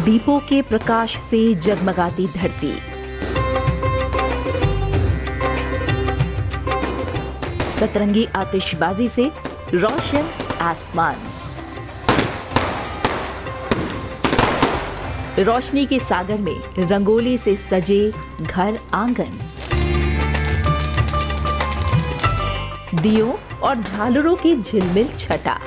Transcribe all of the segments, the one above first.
दीपों के प्रकाश से जगमगाती धरती, सतरंगी आतिशबाजी से रोशन आसमान, रोशनी के सागर में रंगोली से सजे घर आंगन, दियों और झालरों की झिलमिल छटा,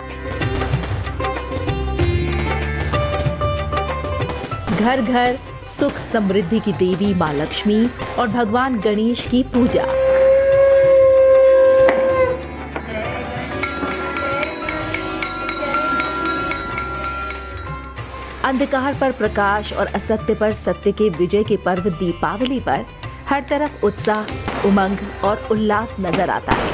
घर घर सुख समृद्धि की देवी मां लक्ष्मी और भगवान गणेश की पूजा। अंधकार पर प्रकाश और असत्य पर सत्य के विजय के पर्व दीपावली पर हर तरफ उत्साह, उमंग और उल्लास नजर आता है।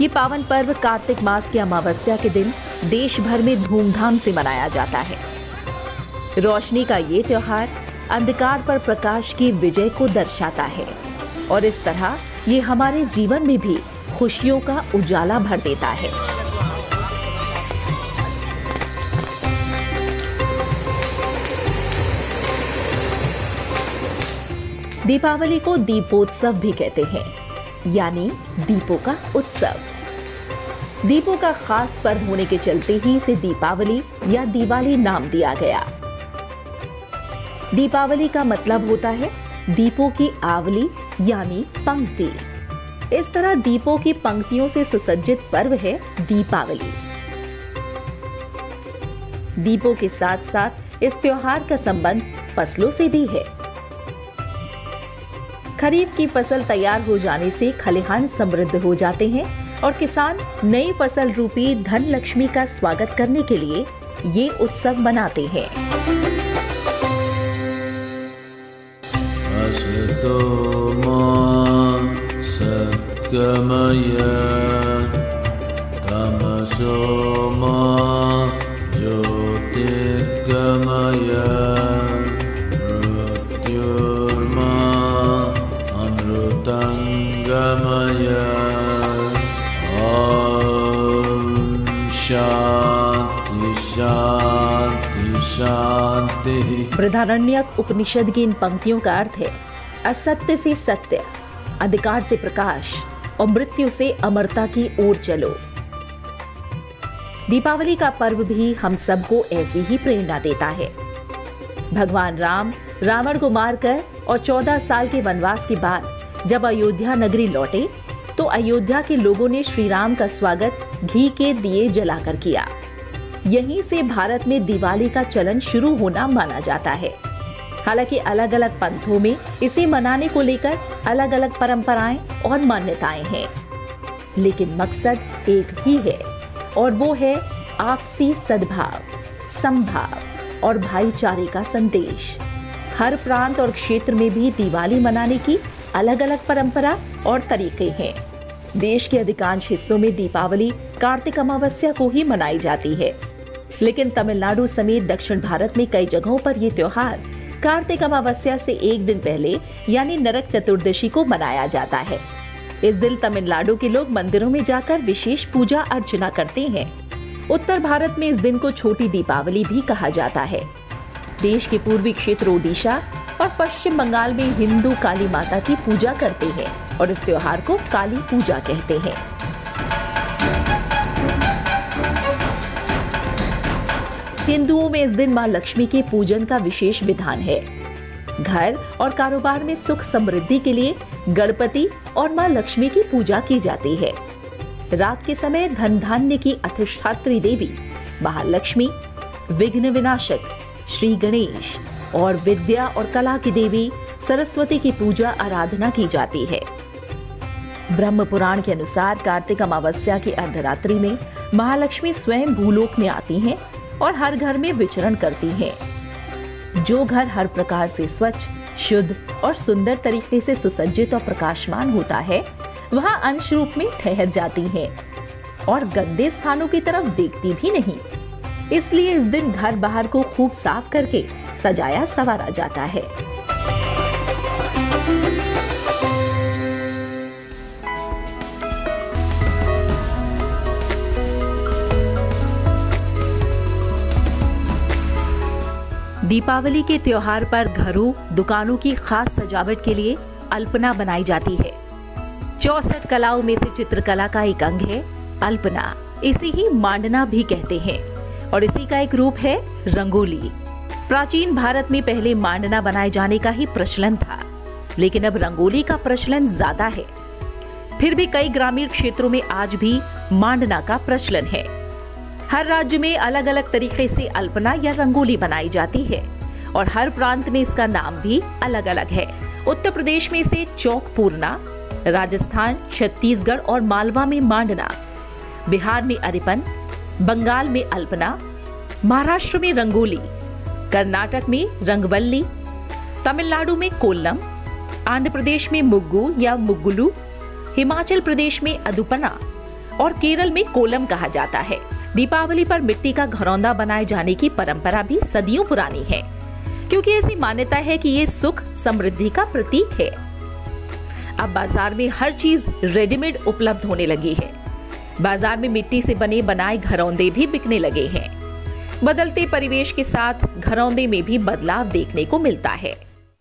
ये पावन पर्व कार्तिक मास की अमावस्या के दिन देश भर में धूमधाम से मनाया जाता है। रोशनी का ये त्योहार अंधकार पर प्रकाश की विजय को दर्शाता है और इस तरह ये हमारे जीवन में भी खुशियों का उजाला भर देता है। दीपावली को दीपोत्सव भी कहते हैं, यानी दीपों का उत्सव। दीपों का खास पर्व होने के चलते ही इसे दीपावली या दिवाली नाम दिया गया। दीपावली का मतलब होता है दीपों की आवली यानी पंक्ति। इस तरह दीपों की पंक्तियों से सुसज्जित पर्व है दीपावली। दीपों के साथ साथ इस त्योहार का संबंध फसलों से भी है। खरीफ की फसल तैयार हो जाने से खलिहान समृद्ध हो जाते हैं और किसान नई फसल रूपी धन लक्ष्मी का स्वागत करने के लिए ये उत्सव मनाते हैं। सद्गमय तमसो मा ज्योतिर्गमय मृत्युर्मा अमृतंगमय। ॐ शांति शांति शांति। बृहदारण्यक उपनिषद की इन पंक्तियों का अर्थ है असत्य से सत्य, अंधकार से प्रकाश और मृत्यु से अमरता की ओर चलो। दीपावली का पर्व भी हम सबको ऐसी ही प्रेरणा देता है। भगवान राम रावण को मारकर और 14 साल के वनवास के बाद जब अयोध्या नगरी लौटे तो अयोध्या के लोगों ने श्री राम का स्वागत घी के दिए जलाकर किया। यहीं से भारत में दिवाली का चलन शुरू होना माना जाता है। हालांकि अलग अलग पंथों में इसे मनाने को लेकर अलग अलग परंपराएं और मान्यताएं हैं, लेकिन मकसद एक ही है और वो है आपसी सद्भाव, समभाव और भाईचारे का संदेश। हर प्रांत और क्षेत्र में भी दिवाली मनाने की अलग अलग परंपरा और तरीके हैं। देश के अधिकांश हिस्सों में दीपावली कार्तिक अमावस्या को ही मनाई जाती है, लेकिन तमिलनाडु समेत दक्षिण भारत में कई जगहों पर ये त्योहार कार्तिक अमावस्या से एक दिन पहले यानी नरक चतुर्दशी को मनाया जाता है। इस दिन तमिलनाडु के लोग मंदिरों में जाकर विशेष पूजा अर्चना करते हैं। उत्तर भारत में इस दिन को छोटी दीपावली भी कहा जाता है। देश के पूर्वी क्षेत्र ओडिशा और पश्चिम बंगाल में हिंदू काली माता की पूजा करते हैं और इस त्योहार को काली पूजा कहते हैं। हिंदुओं में इस दिन मां लक्ष्मी के पूजन का विशेष विधान है। घर और कारोबार में सुख समृद्धि के लिए गणपति और मां लक्ष्मी की पूजा की जाती है। रात के समय धन धान्य की अधिष्ठात्री देवी महालक्ष्मी, विघ्न विनाशक श्री गणेश और विद्या और कला की देवी सरस्वती की पूजा आराधना की जाती है। ब्रह्म पुराण के अनुसार कार्तिक अमावस्या की अर्धरात्रि में महालक्ष्मी स्वयं भूलोक में आती हैं और हर घर में विचरण करती हैं। जो घर हर प्रकार से स्वच्छ, शुद्ध और सुंदर तरीके से सुसज्जित और प्रकाशमान होता है, वहां अंश रूप में ठहर जाती हैं और गंदे स्थानों की तरफ देखती भी नहीं। इसलिए इस दिन घर बाहर को खूब साफ करके सजाया संवारा जाता है। दीपावली के त्योहार पर घरों, दुकानों की खास सजावट के लिए अल्पना बनाई जाती है। 64 कलाओं में से चित्रकला का एक अंग है अल्पना। इसी ही मांडना भी कहते हैं और इसी का एक रूप है रंगोली। प्राचीन भारत में पहले मांडना बनाए जाने का ही प्रचलन था, लेकिन अब रंगोली का प्रचलन ज्यादा है। फिर भी कई ग्रामीण क्षेत्रों में आज भी मांडना का प्रचलन है। हर राज्य में अलग अलग तरीके से अल्पना या रंगोली बनाई जाती है और हर प्रांत में इसका नाम भी अलग अलग है। उत्तर प्रदेश में इसे चौक पूरना, राजस्थान, छत्तीसगढ़ और मालवा में मांडना, बिहार में अरिपन, बंगाल में अल्पना, महाराष्ट्र में रंगोली, कर्नाटक में रंगवल्ली, तमिलनाडु में कोल्लम, आंध्र प्रदेश में मुग्गू या मुग्गुलू, हिमाचल प्रदेश में अदुपना और केरल में कोलम कहा जाता है। दीपावली पर मिट्टी का घरौंदा बनाए जाने की परंपरा भी सदियों पुरानी है, क्योंकि ऐसी मान्यता है कि ये सुख समृद्धि का प्रतीक है। अब बाजार में हर चीज रेडीमेड उपलब्ध होने लगी है। बाजार में मिट्टी से बने बनाए घरौंदे भी बिकने लगे हैं। बदलते परिवेश के साथ घरौंदे में भी बदलाव देखने को मिलता है।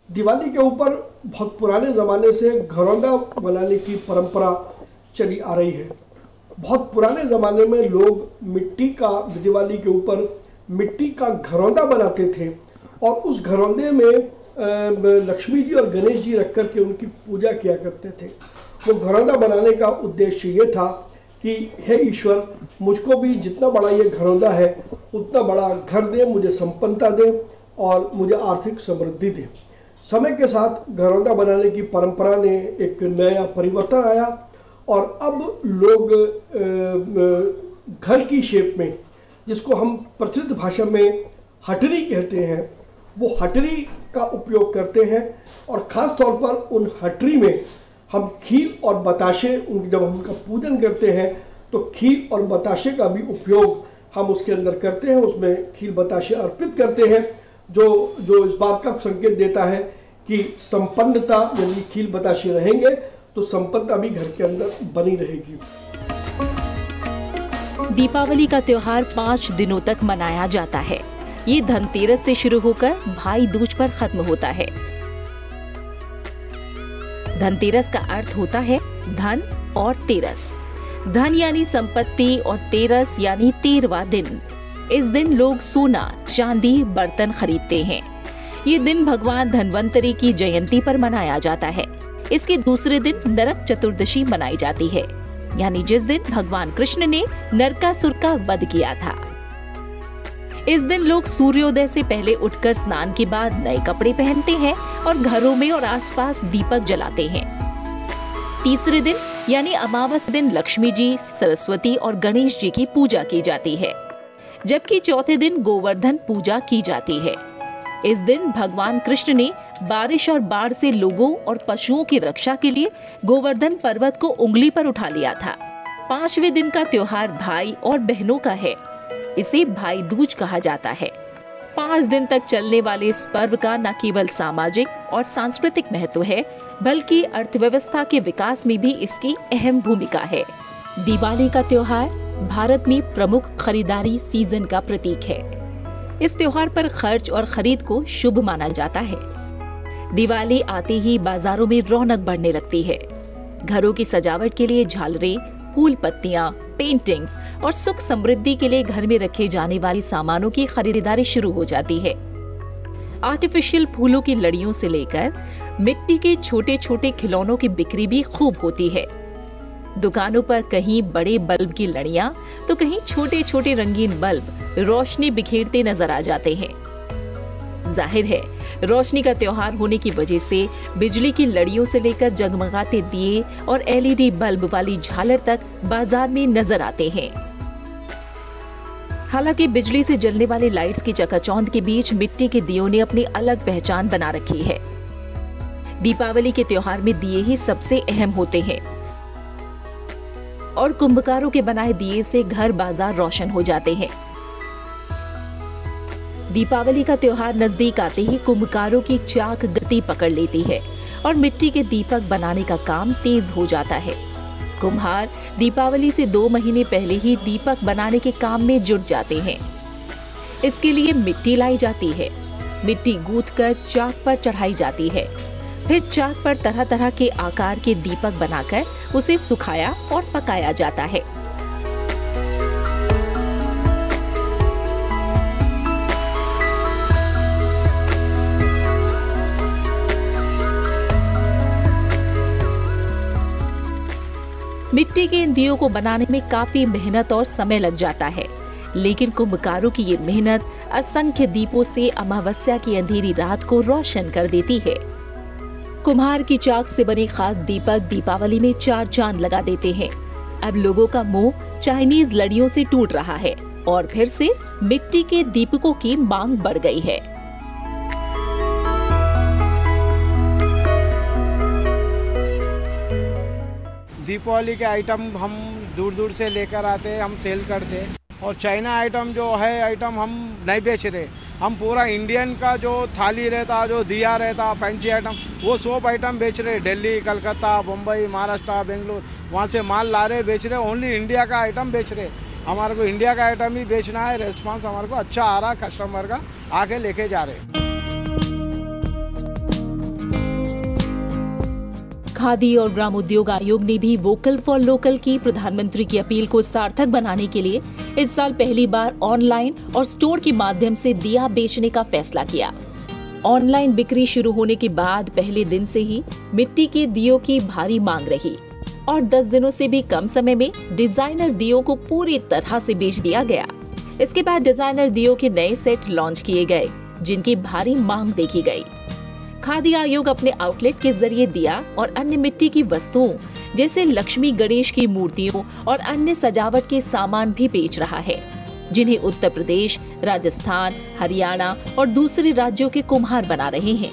दिवाली के ऊपर बहुत पुराने ज़माने से घरौंदा बनाने की परंपरा चली आ रही है। बहुत पुराने ज़माने में लोग मिट्टी का दिवाली के ऊपर मिट्टी का घरौंदा बनाते थे और उस घरौंदे में लक्ष्मी जी और गणेश जी रख कर के उनकी पूजा किया करते थे। वो घरौंदा बनाने का उद्देश्य ये था कि हे ईश्वर, मुझको भी जितना बड़ा ये घरौंदा है उतना बड़ा घर दे, मुझे संपन्नता दे और मुझे आर्थिक समृद्धि दे। समय के साथ घरौंदा बनाने की परंपरा ने एक नया परिवर्तन आया और अब लोग घर की शेप में, जिसको हम प्रचलित भाषा में हटरी कहते हैं, वो हटरी का उपयोग करते हैं और ख़ास तौर पर उन हटरी में हम खीर और बताशे, जब हम उनका पूजन करते हैं तो खीर और बताशे का भी उपयोग हम उसके अंदर करते हैं। उसमें खीर बताशे अर्पित करते हैं जो इस बात का संकेत देता है कि संपन्नता, यदि खीर बताशे रहेंगे तो संपन्नता भी घर के अंदर बनी रहेगी। दीपावली का त्योहार 5 दिनों तक मनाया जाता है। ये धनतेरस से शुरू होकर भाई दूज पर खत्म होता है। धनतेरस का अर्थ होता है धन और तेरस। धन यानी संपत्ति और तेरस यानी 13वां दिन। इस दिन लोग सोना, चांदी, बर्तन खरीदते हैं। ये दिन भगवान धन्वंतरी की जयंती पर मनाया जाता है। इसके दूसरे दिन नरक चतुर्दशी मनाई जाती है, यानी जिस दिन भगवान कृष्ण ने नरकासुर का वध किया था। इस दिन लोग सूर्योदय से पहले उठकर स्नान के बाद नए कपड़े पहनते हैं और घरों में और आसपास दीपक जलाते हैं। तीसरे दिन यानी अमावस दिन लक्ष्मी जी, सरस्वती और गणेश जी की पूजा की जाती है, जबकि चौथे दिन गोवर्धन पूजा की जाती है। इस दिन भगवान कृष्ण ने बारिश और बाढ़ से लोगों और पशुओं की रक्षा के लिए गोवर्धन पर्वत को उंगली पर उठा लिया था। 5वें दिन का त्योहार भाई और बहनों का है। इसे भाई दूज कहा जाता है। 5 दिन तक चलने वाले इस पर्व का न केवल सामाजिक और सांस्कृतिक महत्व है, बल्कि अर्थव्यवस्था के विकास में भी इसकी अहम भूमिका है। दिवाली का त्योहार भारत में प्रमुख खरीदारी सीजन का प्रतीक है। इस त्योहार पर खर्च और खरीद को शुभ माना जाता है। दिवाली आते ही बाजारों में रौनक बढ़ने लगती है। घरों की सजावट के लिए झालरें, फूल पत्तियां, पेंटिंग्स और सुख समृद्धि के लिए घर में रखे जाने वाली सामानों की खरीदारी शुरू हो जाती है। आर्टिफिशियल फूलों की लड़ियों से लेकर मिट्टी के छोटे छोटे खिलौनों की बिक्री भी खूब होती है। दुकानों पर कहीं बड़े बल्ब की लड़ियां तो कहीं छोटे छोटे रंगीन बल्ब रोशनी बिखेरते नजर आ जाते हैं। जाहिर है, रोशनी का त्योहार होने की वजह से बिजली की लड़ियों से लेकर जगमगाते दिए और एलईडी बल्ब वाली झालर तक बाजार में नजर आते हैं। हालांकि बिजली से जलने वाली लाइट्स की चकाचौंध के बीच मिट्टी के दियों ने अपनी अलग पहचान बना रखी है। दीपावली के त्योहार में दिए ही सबसे अहम होते हैं और कुंभकारों के बनाए दिए से घर बाजार रोशन हो जाते हैं। दीपावली का त्योहार नजदीक आते ही कुंभकारों की चाक गति पकड़ लेती है और मिट्टी के दीपक बनाने का काम तेज हो जाता है। कुम्हार दीपावली से 2 महीने पहले ही दीपक बनाने के काम में जुट जाते हैं। इसके लिए मिट्टी लाई जाती है। मिट्टी गूंथकर चाक पर चढ़ाई जाती है। फिर चाक पर तरह तरह के आकार के दीपक बनाकर उसे सुखाया और पकाया जाता है। मिट्टी के इन दियों को बनाने में काफी मेहनत और समय लग जाता है, लेकिन कुंभकारों की ये मेहनत असंख्य दीपों से अमावस्या की अंधेरी रात को रोशन कर देती है। कुम्हार की चाक से बने खास दीपक दीपावली में चार चांद लगा देते हैं। अब लोगों का मुंह चाइनीज लड़ियों से टूट रहा है और फिर से मिट्टी के दीपकों की मांग बढ़ गई है। दीपावली के आइटम हम दूर दूर से लेकर आते हैं, हम सेल करते हैं। और चाइना आइटम जो है आइटम हम नहीं बेच रहे। हम पूरा इंडियन का जो थाली रहता, जो दिया रहता, फैंसी आइटम, वो सब आइटम बेच रहे। दिल्ली, कलकत्ता, मुंबई, महाराष्ट्र, बेंगलुरु, वहाँ से माल ला रहे, बेच रहे। ओनली इंडिया का आइटम बेच रहे। हमारे को इंडिया का आइटम ही बेचना है। रिस्पांस हमारे को अच्छा आ रहा, कस्टमर का आके लेके जा रहे। खादी और ग्राम उद्योग आयोग ने भी वोकल फॉर लोकल की प्रधानमंत्री की अपील को सार्थक बनाने के लिए इस साल पहली बार ऑनलाइन और स्टोर के माध्यम से दिया बेचने का फैसला किया। ऑनलाइन बिक्री शुरू होने के बाद पहले दिन से ही मिट्टी के दियों की भारी मांग रही और 10 दिनों से भी कम समय में डिजाइनर दियों को पूरी तरह से बेच दिया गया। इसके बाद डिजाइनर दियों के नए सेट लॉन्च किए गए, जिनकी भारी मांग देखी गई। खादी आयोग अपने आउटलेट के जरिए दिया और अन्य मिट्टी की वस्तुओं जैसे लक्ष्मी गणेश की मूर्तियों और अन्य सजावट के सामान भी बेच रहा है, जिन्हें उत्तर प्रदेश, राजस्थान, हरियाणा और दूसरे राज्यों के कुम्हार बना रहे हैं,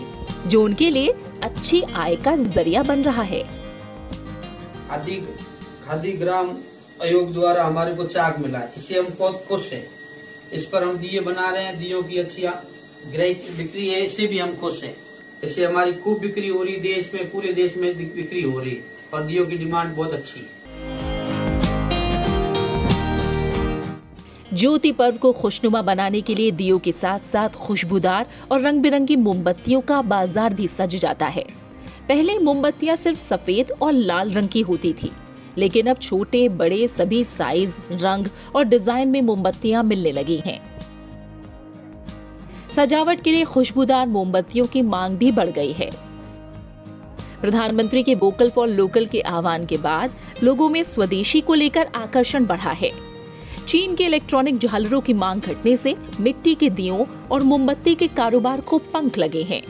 जो उनके लिए अच्छी आय का जरिया बन रहा है। खादी ग्राम आयोग द्वारा हमारे को चाक मिला है, इससे हम बहुत खुश हैं। इस पर हम दिए बना रहे हैं, दियों की अच्छी बिक्री है, इससे भी हम खुश हैं। इससे हमारी खूब बिक्री हो रही, देश में, पूरे देश में बिक्री हो रही और दियों की डिमांड बहुत अच्छी है। ज्योति पर्व को खुशनुमा बनाने के लिए दियों के साथ साथ खुशबूदार और रंग बिरंगी मोमबत्तियों का बाजार भी सज जाता है। पहले मोमबत्तियां सिर्फ सफेद और लाल रंग की होती थी, लेकिन अब छोटे बड़े सभी साइज, रंग और डिजाइन में मोमबत्तियां मिलने लगी हैं। सजावट के लिए खुशबूदार मोमबत्तियों की मांग भी बढ़ गई है। प्रधानमंत्री के वोकल फॉर लोकल के आह्वान के बाद लोगों में स्वदेशी को लेकर आकर्षण बढ़ा है। चीन के इलेक्ट्रॉनिक झालरों की मांग घटने से मिट्टी के दियों और मोमबत्ती के कारोबार को पंख लगे हैं।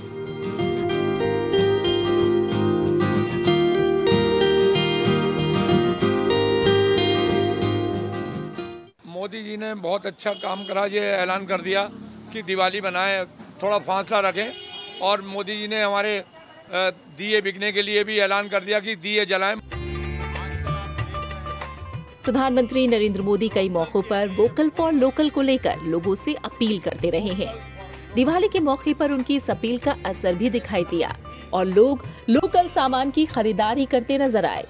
मोदी जी ने बहुत अच्छा काम करा, ये ऐलान कर दिया कि दिवाली बनाएं, थोड़ा फासला रखें। और मोदी जी ने हमारे दिए बिकने के लिए भी ऐलान कर दिया कि दिए जलाएं। प्रधानमंत्री नरेंद्र मोदी कई मौकों पर वोकल फॉर लोकल को लेकर लोगों से अपील करते रहे हैं। दिवाली के मौके पर उनकी इस अपील का असर भी दिखाई दिया और लोग लोकल सामान की खरीदारी करते नजर आए।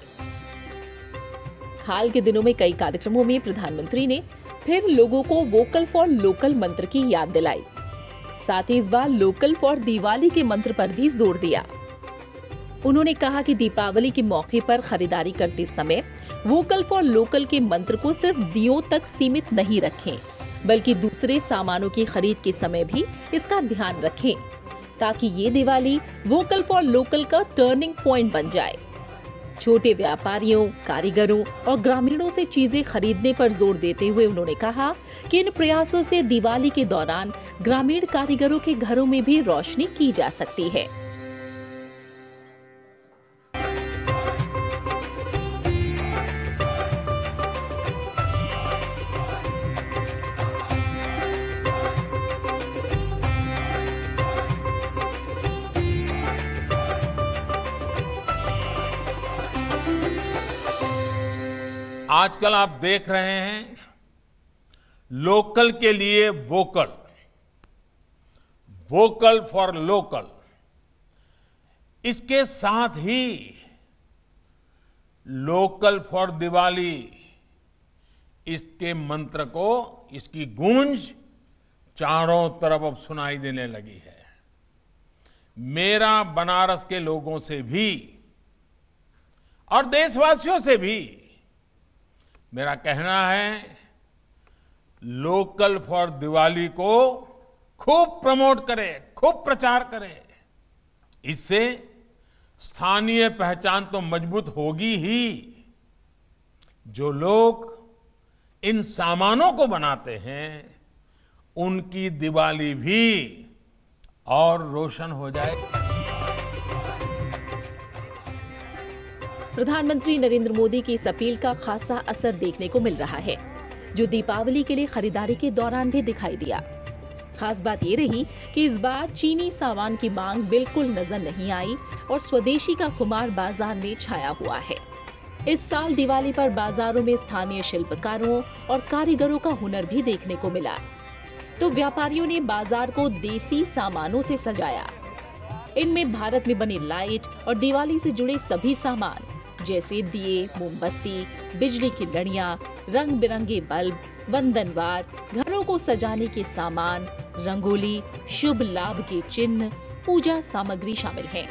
हाल के दिनों में कई कार्यक्रमों में प्रधानमंत्री ने फिर लोगों को वोकल फॉर लोकल मंत्र की याद दिलाई। साथ ही इस बार लोकल फॉर दिवाली के मंत्र पर भी जोर दिया। उन्होंने कहा कि दीपावली के मौके पर खरीदारी करते समय वोकल फॉर लोकल के मंत्र को सिर्फ दियों तक सीमित नहीं रखें, बल्कि दूसरे सामानों की खरीद के समय भी इसका ध्यान रखें, ताकि ये दिवाली वोकल फॉर लोकल का टर्निंग पॉइंट बन जाए। छोटे व्यापारियों, कारीगरों और ग्रामीणों से चीजें खरीदने पर जोर देते हुए उन्होंने कहा कि इन प्रयासों से दिवाली के दौरान ग्रामीण कारीगरों के घरों में भी रोशनी की जा सकती है। आजकल आप देख रहे हैं लोकल के लिए वोकल, वोकल फॉर लोकल। इसके साथ ही लोकल फॉर दिवाली, इसके मंत्र को, इसकी गूंज चारों तरफ अब सुनाई देने लगी है। मेरा बनारस के लोगों से भी और देशवासियों से भी मेरा कहना है, लोकल फॉर दिवाली को खूब प्रमोट करें, खूब प्रचार करें। इससे स्थानीय पहचान तो मजबूत होगी ही, जो लोग इन सामानों को बनाते हैं उनकी दिवाली भी और रोशन हो जाएगी। प्रधानमंत्री नरेंद्र मोदी की इस अपील का खासा असर देखने को मिल रहा है, जो दीपावली के लिए खरीदारी के दौरान भी दिखाई दिया। खास बात ये रही कि इस बार चीनी सामान की मांग बिल्कुल नजर नहीं आई और स्वदेशी का खुमार बाजार में छाया हुआ है। इस साल दिवाली पर बाजारों में स्थानीय शिल्पकारों और कारीगरों का हुनर भी देखने को मिला, तो व्यापारियों ने बाजार को देसी सामानों से सजाया। इनमें भारत में बने लाइट और दिवाली से जुड़े सभी सामान जैसे दिए, मोमबत्ती, बिजली की लड़ियां, रंग बिरंगे बल्ब, वंदनवार, घरों को सजाने के सामान, रंगोली, शुभ लाभ के चिन्ह, पूजा सामग्री शामिल हैं।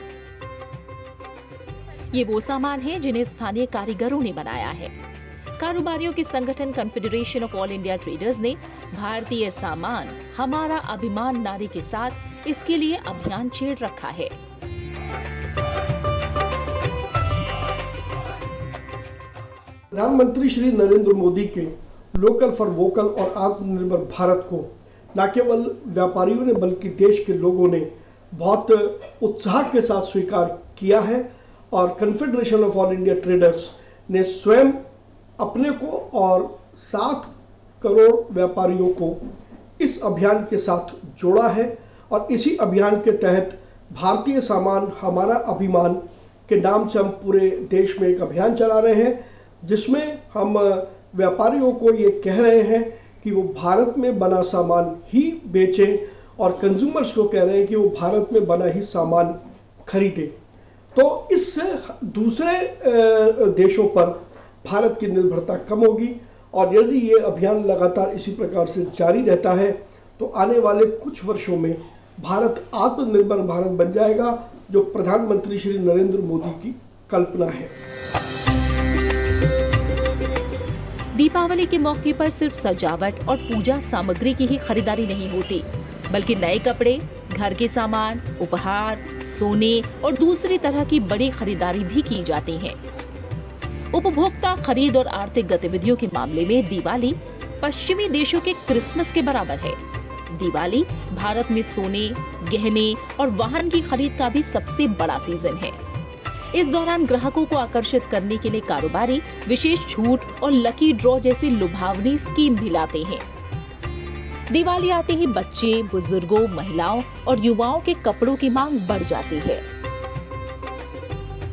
ये वो सामान हैं जिन्हें स्थानीय कारीगरों ने बनाया है। कारोबारियों के संगठन confederation of all India traders ने भारतीय सामान हमारा अभिमान नारे के साथ इसके लिए अभियान छेड़ रखा है। प्रधानमंत्री श्री नरेंद्र मोदी के लोकल फॉर वोकल और आत्मनिर्भर भारत को न केवल व्यापारियों ने बल्कि देश के लोगों ने बहुत उत्साह के साथ स्वीकार किया है और confederation of all India traders ने स्वयं अपने को और 7 करोड़ व्यापारियों को इस अभियान के साथ जोड़ा है और इसी अभियान के तहत भारतीय सामान हमारा अभिमान के नाम से हम पूरे देश में एक अभियान चला रहे हैं, जिसमें हम व्यापारियों को ये कह रहे हैं कि वो भारत में बना सामान ही बेचें और कंज्यूमर्स को कह रहे हैं कि वो भारत में बना ही सामान खरीदें। तो इससे दूसरे देशों पर भारत की निर्भरता कम होगी और यदि ये अभियान लगातार इसी प्रकार से जारी रहता है तो आने वाले कुछ वर्षों में भारत आत्मनिर्भर भारत बन जाएगा, जो प्रधानमंत्री श्री नरेंद्र मोदी की कल्पना है। दीपावली के मौके पर सिर्फ सजावट और पूजा सामग्री की ही खरीदारी नहीं होती, बल्कि नए कपड़े, घर के सामान, उपहार, सोने और दूसरी तरह की बड़ी खरीदारी भी की जाती है। उपभोक्ता खरीद और आर्थिक गतिविधियों के मामले में दिवाली पश्चिमी देशों के क्रिसमस के बराबर है। दिवाली भारत में सोने, गहने और वाहन की खरीद का भी सबसे बड़ा सीजन है। इस दौरान ग्राहकों को आकर्षित करने के लिए कारोबारी विशेष छूट और लकी ड्रॉ जैसी लुभावनी स्कीम भी लाते हैं। दिवाली आते ही बच्चे, बुजुर्गों, महिलाओं और युवाओं के कपड़ों की मांग बढ़ जाती है।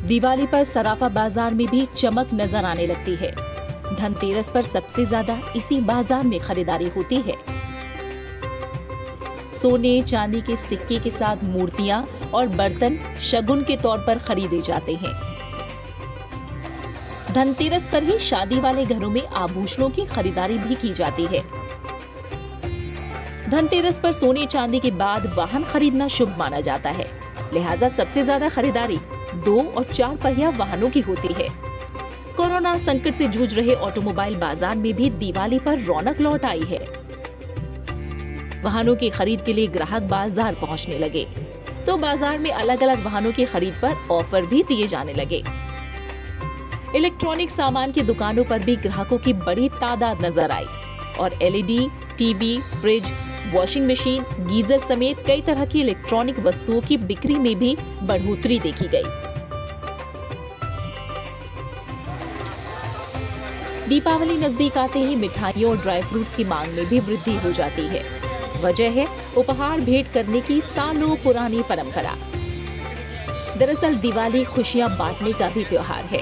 दिवाली पर सराफा बाजार में भी चमक नजर आने लगती है। धनतेरस पर सबसे ज्यादा इसी बाजार में खरीदारी होती है। सोने चांदी के सिक्के के साथ मूर्तियां और बर्तन शगुन के तौर पर खरीदे जाते हैं। धनतेरस पर ही शादी वाले घरों में आभूषणों की खरीदारी भी की जाती है। धनतेरस पर सोने चांदी के बाद वाहन खरीदना शुभ माना जाता है, लिहाजा सबसे ज्यादा खरीदारी 2 और 4 पहिया वाहनों की होती है। कोरोना संकट से जूझ रहे ऑटोमोबाइल बाजार में भी दिवाली पर रौनक लौट आई है। वाहनों की खरीद के लिए ग्राहक बाजार पहुंचने लगे, तो बाजार में अलग अलग वाहनों की खरीद पर ऑफर भी दिए जाने लगे। इलेक्ट्रॉनिक सामान की दुकानों पर भी ग्राहकों की बड़ी तादाद नजर आई और LED, TV, fridge, washing machine, geyser समेत कई तरह की इलेक्ट्रॉनिक वस्तुओं की बिक्री में भी बढ़ोतरी देखी गई। दीपावली नजदीक आते ही मिठाइयों और ड्राई फ्रूट्स की मांग में भी वृद्धि हो जाती है। वजह है उपहार भेंट करने की सालों पुरानी परंपरा। दरअसल दिवाली खुशियां बांटने का भी त्योहार है।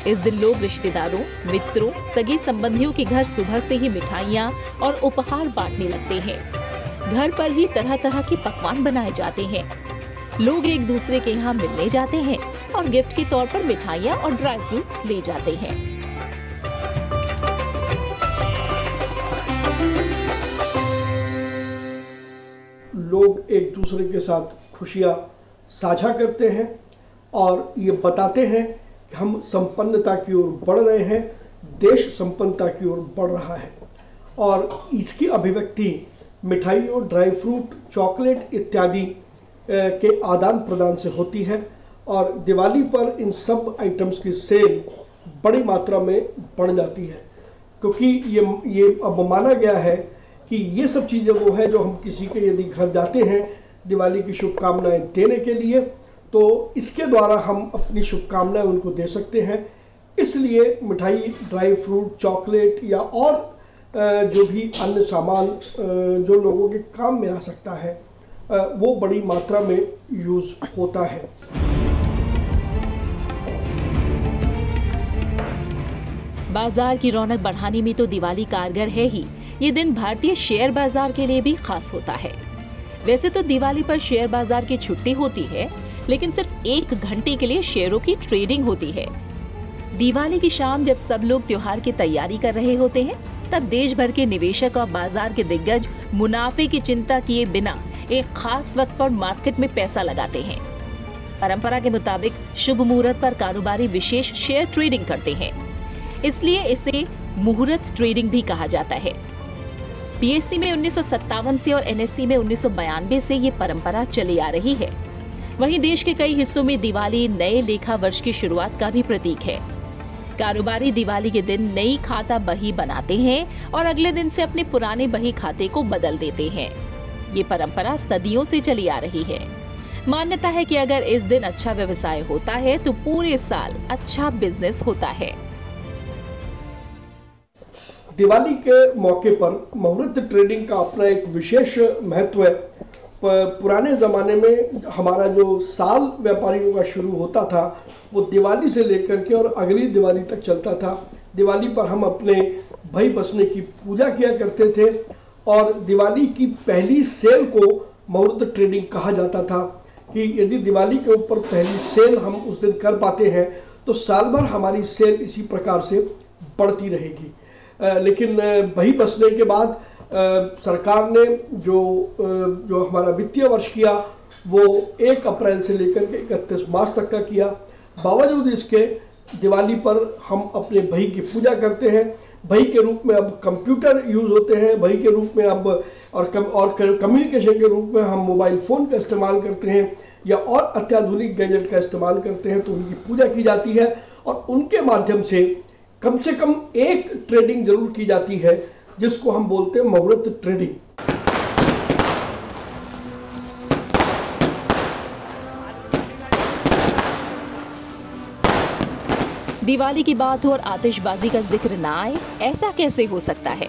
इस दिन लोग रिश्तेदारों, मित्रों, सगे संबंधियों के घर सुबह से ही मिठाइयां और उपहार बांटने लगते हैं। घर पर ही तरह तरह के पकवान बनाए जाते हैं। लोग एक दूसरे के यहाँ मिलने जाते हैं और गिफ्ट के तौर पर मिठाइयां और ड्राई फ्रूट्स ले जाते हैं। लोग एक दूसरे के साथ खुशियां साझा करते हैं और ये बताते हैं कि हम संपन्नता की ओर बढ़ रहे हैं, देश संपन्नता की ओर बढ़ रहा है। और इसकी अभिव्यक्ति मिठाइयों, ड्राई फ्रूट, चॉकलेट इत्यादि के आदान प्रदान से होती है। और दिवाली पर इन सब आइटम्स की सेल बड़ी मात्रा में बढ़ जाती है, क्योंकि ये अब माना गया है कि ये सब चीज़ें वो हैं जो हम किसी के यदि घर जाते हैं दिवाली की शुभकामनाएं देने के लिए, तो इसके द्वारा हम अपनी शुभकामनाएं उनको दे सकते हैं। इसलिए मिठाई, ड्राई फ्रूट, चॉकलेट या और जो भी अन्य सामान जो लोगों के काम में आ सकता है वो बड़ी मात्रा में यूज़ होता है। बाजार की रौनक बढ़ाने में तो दिवाली कारगर है ही, ये दिन भारतीय शेयर बाजार के लिए भी खास होता है। वैसे तो दिवाली पर शेयर बाजार की छुट्टी होती है, लेकिन सिर्फ 1 घंटे के लिए शेयरों की ट्रेडिंग होती है। दिवाली की शाम जब सब लोग त्योहार की तैयारी कर रहे होते हैं, तब देश भर के निवेशक और बाजार के दिग्गज मुनाफे की चिंता किए बिना एक खास वक्त पर मार्केट में पैसा लगाते हैं। परंपरा के मुताबिक शुभ मुहूर्त पर कारोबारी विशेष शेयर ट्रेडिंग करते हैं, इसलिए इसे मुहूर्त ट्रेडिंग भी कहा जाता है। बीएसई में 1957 से और एनएसई में 1992 से ये परंपरा चली आ रही है। वहीं देश के कई हिस्सों में दिवाली नए लेखा वर्ष की शुरुआत का भी प्रतीक है। कारोबारी दिवाली के दिन नई खाता बही बनाते हैं और अगले दिन से अपने पुराने बही खाते को बदल देते हैं। ये परंपरा सदियों से चली आ रही है। मान्यता है कि अगर इस दिन अच्छा व्यवसाय होता है तो पूरे साल अच्छा बिजनेस होता है। दिवाली के मौके पर मुहूर्त ट्रेडिंग का अपना एक विशेष महत्व है। पुराने ज़माने में हमारा जो साल व्यापारियों का शुरू होता था वो दिवाली से लेकर के और अगली दिवाली तक चलता था। दिवाली पर हम अपने भाई बसने की पूजा किया करते थे और दिवाली की पहली सेल को मुहूर्त ट्रेडिंग कहा जाता था कि यदि दिवाली के ऊपर पहली सेल हम उस दिन कर पाते हैं तो साल भर हमारी सेल इसी प्रकार से बढ़ती रहेगी। लेकिन बही बसने के बाद सरकार ने जो हमारा वित्तीय वर्ष किया वो 1 अप्रैल से लेकर के 31 मार्च तक का किया। बावजूद इसके दिवाली पर हम अपने बही की पूजा करते हैं। बही के रूप में अब कंप्यूटर यूज़ होते हैं, बही के रूप में अब और कम्युनिकेशन के रूप में हम मोबाइल फ़ोन का इस्तेमाल करते हैं या और अत्याधुनिक गैजेट का इस्तेमाल करते हैं, तो उनकी पूजा की जाती है और उनके माध्यम से कम एक ट्रेडिंग जरूर की जाती है जिसको हम बोलते हैं मुहूर्त ट्रेडिंग। दिवाली की बात हो और आतिशबाजी का जिक्र ना आए, ऐसा कैसे हो सकता है।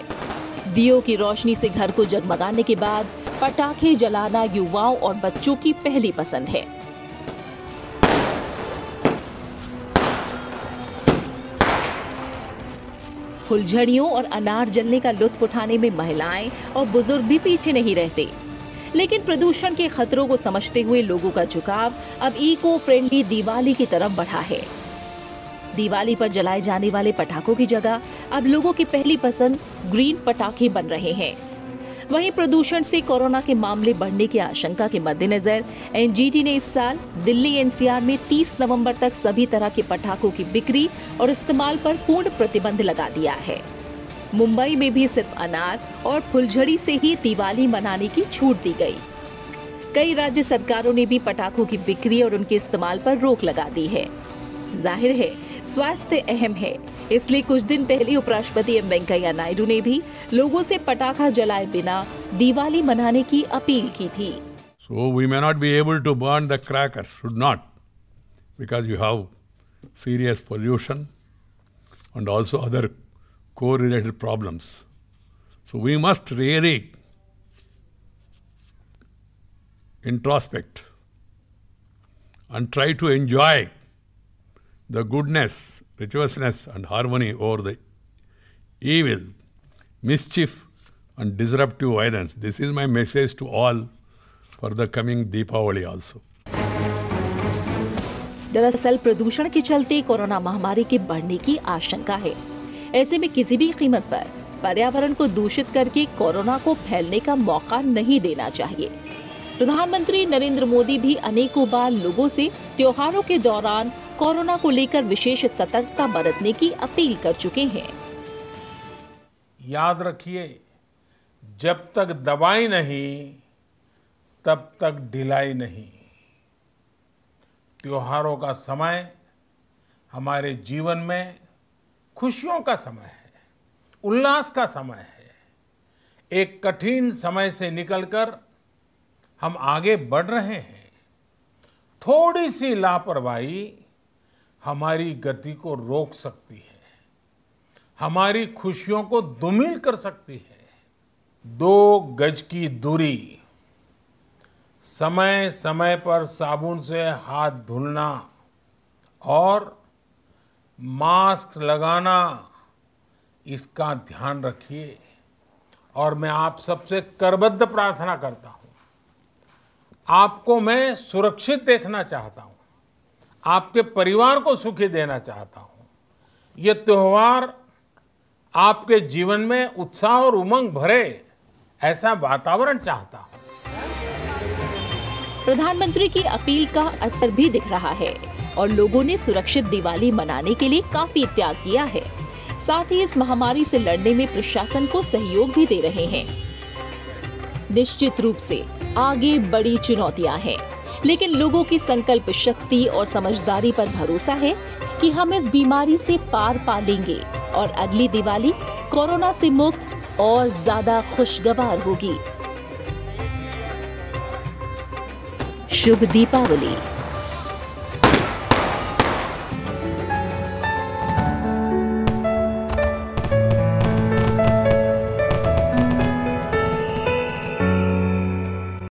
दियों की रोशनी से घर को जगमगाने के बाद पटाखे जलाना युवाओं और बच्चों की पहली पसंद है। फुलझड़ियों और अनार जलने का लुत्फ उठाने में महिलाएं और बुजुर्ग भी पीछे नहीं रहते। लेकिन प्रदूषण के खतरों को समझते हुए लोगों का झुकाव अब इको फ्रेंडली दिवाली की तरफ बढ़ा है। दिवाली पर जलाए जाने वाले पटाखों की जगह अब लोगों की पहली पसंद ग्रीन पटाखे बन रहे हैं। वहीं प्रदूषण से कोरोना के मामले बढ़ने की आशंका के मद्देनजर एनजीटी ने इस साल दिल्ली एनसीआर में 30 नवंबर तक सभी तरह के पटाखों की बिक्री और इस्तेमाल पर पूर्ण प्रतिबंध लगा दिया है। मुंबई में भी सिर्फ अनार और फुलझड़ी से ही दिवाली मनाने की छूट दी गई। कई राज्य सरकारों ने भी पटाखों की बिक्री और उनके इस्तेमाल पर रोक लगा दी है। जाहिर है स्वास्थ्य अहम है, इसलिए कुछ दिन पहले उपराष्ट्रपति एम वेंकैया नायडू ने भी लोगों से पटाखा जलाए बिना दिवाली मनाने की अपील की थी। So we may not be able to burn the crackers, should not, because you have serious pollution and also other co-related problems. So we must really introspect and try to enjoy the goodness, virtuousness and harmony over the evil, mischief and disruptive violence. This is my message to all for the coming Deepavali also. दरअसल प्रदूषण के चलते corona महामारी के बढ़ने की आशंका है। ऐसे में किसी भी कीमत पर पर्यावरण को दूषित करके कोरोना को फैलने का मौका नहीं देना चाहिए। प्रधानमंत्री नरेंद्र मोदी भी अनेकों बार लोगों से त्योहारों के दौरान कोरोना को लेकर विशेष सतर्कता बरतने की अपील कर चुके हैं। याद रखिए, जब तक दवाई नहीं तब तक ढिलाई नहीं। त्योहारों का समय हमारे जीवन में खुशियों का समय है, उल्लास का समय है। एक कठिन समय से निकलकर हम आगे बढ़ रहे हैं। थोड़ी सी लापरवाही हमारी गति को रोक सकती है, हमारी खुशियों को धूमिल कर सकती है। 2 गज की दूरी, समय समय पर साबुन से हाथ धुलना और मास्क लगाना, इसका ध्यान रखिए। और मैं आप सबसे करबद्ध प्रार्थना करता हूं, आपको मैं सुरक्षित देखना चाहता हूं, आपके परिवार को सुखी देना चाहता हूं। ये त्योहार आपके जीवन में उत्साह और उमंग भरे, ऐसा वातावरण चाहता हूं। प्रधानमंत्री की अपील का असर भी दिख रहा है और लोगों ने सुरक्षित दिवाली मनाने के लिए काफी त्याग किया है। साथ ही इस महामारी से लड़ने में प्रशासन को सहयोग भी दे रहे हैं। निश्चित रूप से आगे बड़ी चुनौतियां हैं, लेकिन लोगों की संकल्प शक्ति और समझदारी पर भरोसा है कि हम इस बीमारी से पार पा लेंगे और अगली दिवाली कोरोना से मुक्त और ज्यादा खुशगवार होगी। शुभ दीपावली।